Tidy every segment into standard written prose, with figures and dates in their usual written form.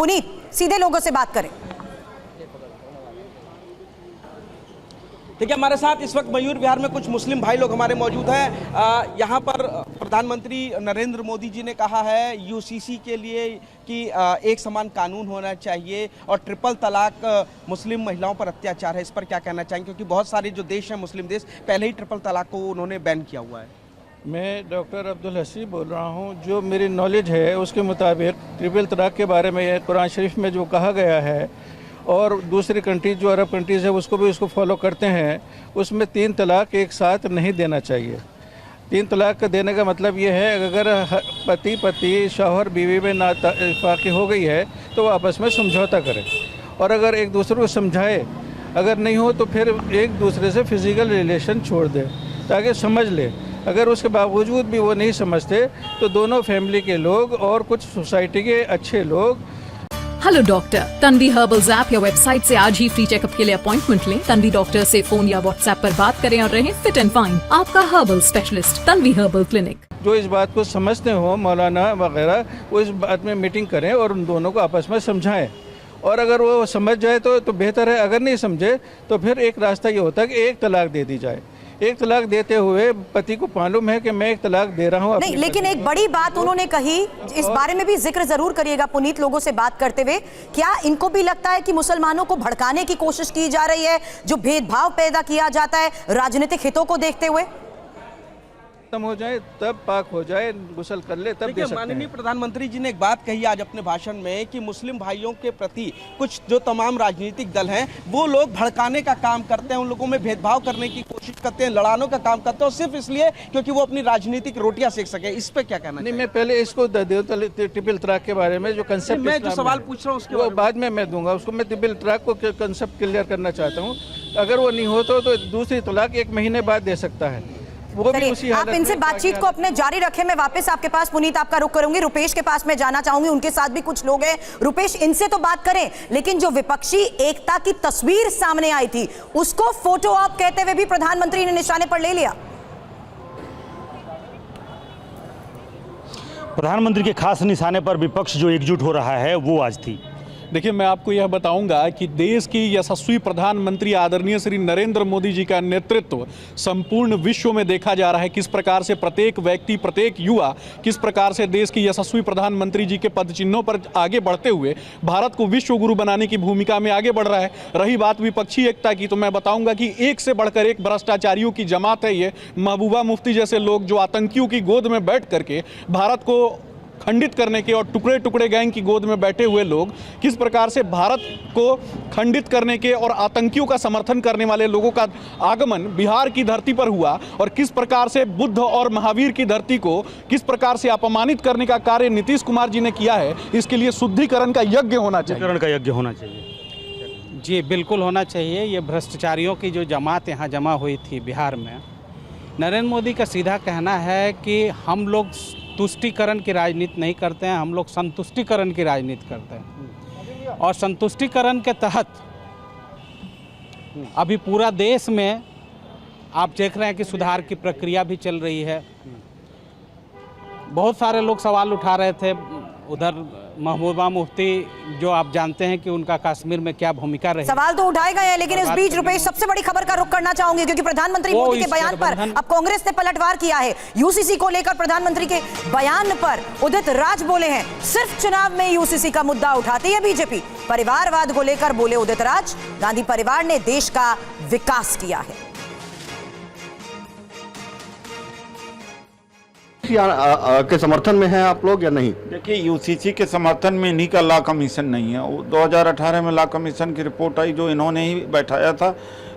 पुनीत, सीधे लोगों से बात करें। देखिए, हमारे साथ इस वक्त मयूर विहार में कुछ मुस्लिम भाई लोग हमारे मौजूद हैं। यहाँ पर प्रधानमंत्री नरेंद्र मोदी जी ने कहा है यूसीसी के लिए कि एक समान कानून होना चाहिए और ट्रिपल तलाक मुस्लिम महिलाओं पर अत्याचार है। इस पर क्या कहना चाहेंगे, क्योंकि बहुत सारे जो देश हैं मुस्लिम देश पहले ही ट्रिपल तलाक को उन्होंने बैन किया हुआ है। मैं डॉक्टर अब्दुल हसी बोल रहा हूँ। जो मेरी नॉलेज है उसके मुताबिक ट्रिपल तलाक के बारे में कुरान शरीफ में जो कहा गया है और दूसरी कंट्रीज जो अरब कंट्रीज़ है उसको भी उसको फॉलो करते हैं, उसमें 3 तलाक एक साथ नहीं देना चाहिए। 3 तलाक देने का मतलब ये है अगर पति शौहर बीवी में नाइतफाक़ी हो गई है तो वो आपस में समझौता करें और अगर एक दूसरे को समझाए, अगर नहीं हो तो फिर एक दूसरे से फिज़िकल रिलेशन छोड़ दें ताकि समझ ले। अगर उसके बावजूद भी वो नहीं समझते तो दोनों फैमिली के लोग और कुछ सोसाइटी के अच्छे लोग। Hello doctor, Tanvi herbals app या वेबसाइट से आज ही फ्री चेकअप के लिए अपॉइंटमेंट लें। तन्वी डॉक्टर से फोन या व्हाट्सएप पर बात करें और रहें फिट एंड फाइन। आपका herbal specialist Tanvi herbal clinic. जो इस बात को समझते हो, मौलाना वगैरह, वो इस बात में मीटिंग करें और उन दोनों को आपस में समझाएं और अगर वो समझ जाए तो बेहतर है, अगर नहीं समझे तो फिर एक रास्ता ये होता है कि एक तलाक दे दी जाए। एक तलाक देते हुए पति को मालूम है कि मैं एक तलाक दे रहा हूँ। नहीं, लेकिन एक बड़ी बात उन्होंने कही, इस बारे में भी जिक्र जरूर करिएगा पुनीत लोगों से बात करते हुए। क्या इनको भी लगता है कि मुसलमानों को भड़काने की कोशिश की जा रही है, जो भेदभाव पैदा किया जाता है राजनीतिक हितों को देखते हुए? खत्म हो जाए तब पाक हो जाए, गुस्ल कर ले तब दे सकते हैं। माननीय प्रधानमंत्री जी ने एक बात कही आज अपने भाषण में कि मुस्लिम भाइयों के प्रति कुछ जो तमाम राजनीतिक दल हैं वो लोग भड़काने का काम करते हैं, उन लोगों में भेदभाव करने की कोशिश करते हैं, लड़ाने का काम करते हैं, और सिर्फ इसलिए क्योंकि वो अपनी राजनीतिक रोटियां सेक सके। इस पे क्या कहना? नहीं, मैं पहले इसको ट्रिपल तलाक के बारे में जो कंसेप्ट, मैं जो सवाल पूछ रहा हूँ उसके बाद में मैं दूंगा उसको। मैं ट्रिपल तलाक को कंसेप्ट क्लियर करना चाहता हूँ। अगर वो नहीं हो तो दूसरी तलाक 1 महीने बाद दे सकता है। वो भी उसी आप इनसे बातचीत को अपने जारी रखें। मैं वापस आपके पास पुनीत आपका रुख करूंगी, रुपेश के पास में जाना चाहूंगी, उनके साथ भी कुछ लोग हैं। रुपेश, इनसे तो बात करें, लेकिन जो विपक्षी एकता की तस्वीर सामने आई थी उसको फोटो ऑप कहते हुए भी प्रधानमंत्री ने निशाने पर ले लिया। प्रधानमंत्री के खास निशाने पर विपक्ष जो एकजुट हो रहा है वो आज थी। देखिए, मैं आपको यह बताऊंगा कि देश की यशस्वी प्रधानमंत्री आदरणीय श्री नरेंद्र मोदी जी का नेतृत्व संपूर्ण विश्व में देखा जा रहा है। किस प्रकार से प्रत्येक व्यक्ति, प्रत्येक युवा किस प्रकार से देश की यशस्वी प्रधानमंत्री जी के पदचिन्हों पर आगे बढ़ते हुए भारत को विश्व गुरु बनाने की भूमिका में आगे बढ़ रहा है। रही बात विपक्षी एकता की, तो मैं बताऊंगा कि एक से बढ़कर एक भ्रष्टाचारियों की जमात है ये। महबूबा मुफ्ती जैसे लोग जो आतंकियों की गोद में बैठ करके भारत को खंडित करने के, और टुकड़े टुकड़े गैंग की गोद में बैठे हुए लोग किस प्रकार से भारत को खंडित करने के और आतंकियों का समर्थन करने वाले लोगों का आगमन बिहार की धरती पर हुआ, और किस प्रकार से बुद्ध और महावीर की धरती को किस प्रकार से अपमानित करने का कार्य नीतीश कुमार जी ने किया है। इसके लिए शुद्धिकरण का यज्ञ होना चाहिए। जी बिल्कुल होना चाहिए। ये भ्रष्टाचारियों की जो जमात यहाँ जमा हुई थी बिहार में, नरेंद्र मोदी का सीधा कहना है कि हम लोग तुष्टीकरण की राजनीति नहीं करते हैं, हम लोग संतुष्टिकरण की राजनीति करते हैं। और संतुष्टिकरण के तहत अभी पूरा देश में आप देख रहे हैं कि सुधार की प्रक्रिया भी चल रही है। बहुत सारे लोग सवाल उठा रहे थे, उधर महबूबा मुफ्ती जो आप जानते हैं कि उनका कश्मीर में क्या भूमिका रही। सवाल तो उठाए गए हैं, लेकिन इस बीच रुपेश सबसे बड़ी खबर का रुख करना चाहूंगी, क्योंकि प्रधानमंत्री मोदी के बयान पर अब कांग्रेस ने पलटवार किया है। यूसीसी को लेकर प्रधानमंत्री के बयान पर उदित राज बोले हैं, सिर्फ चुनाव में यूसीसी का मुद्दा उठाती है बीजेपी। परिवारवाद को लेकर बोले उदित राज, गांधी परिवार ने देश का विकास किया है। के समर्थन में हैं आप लोग या नहीं? देखिए, यूसीसी के समर्थन में इन्हीं का लॉ कमीशन नहीं है। 2018 में लॉ कमीशन की रिपोर्ट आई जो इन्होंने ही बैठाया था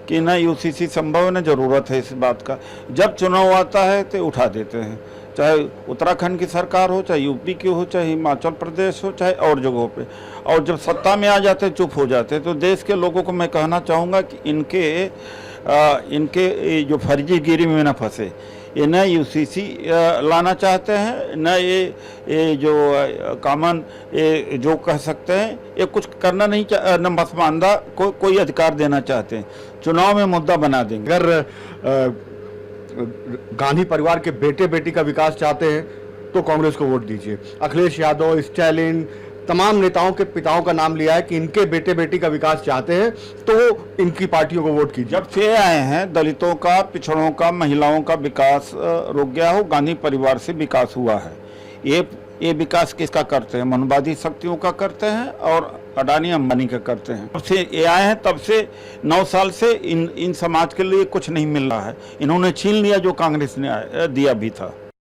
कि न यूसीसी संभव है, न ज़रूरत है इस बात का। जब चुनाव आता है तो उठा देते हैं, चाहे उत्तराखंड की सरकार हो, चाहे यूपी की हो, चाहे हिमाचल प्रदेश हो, चाहे और जगहों पे, और जब सत्ता में आ जाते चुप हो जाते। तो देश के लोगों को मैं कहना चाहूँगा कि इनके जो फर्जीगिरी में न फंसे। ये न यूसीसी लाना चाहते हैं, न ये जो कॉमन ये जो कह सकते हैं, ये कुछ करना नहीं न पसमानदा को कोई अधिकार देना चाहते हैं। चुनाव में मुद्दा बना देंगे। अगर गांधी परिवार के बेटे बेटी का विकास चाहते हैं तो कांग्रेस को वोट दीजिए। अखिलेश यादव, स्टालिन, तमाम नेताओं के पिताओं का नाम लिया है कि इनके बेटे बेटी का विकास चाहते हैं तो इनकी पार्टियों को वोट कीजिए। जब से आए हैं दलितों का, पिछड़ों का, महिलाओं का विकास रुक गया हो, गांधी परिवार से विकास हुआ है। ये विकास किसका करते हैं? मनवादी शक्तियों का करते हैं और अडानी अंबानी का करते हैं। तब से ये आए हैं, तब से 9 साल से इन समाज के लिए कुछ नहीं मिल रहा है। इन्होंने छीन लिया जो कांग्रेस ने दिया भी था।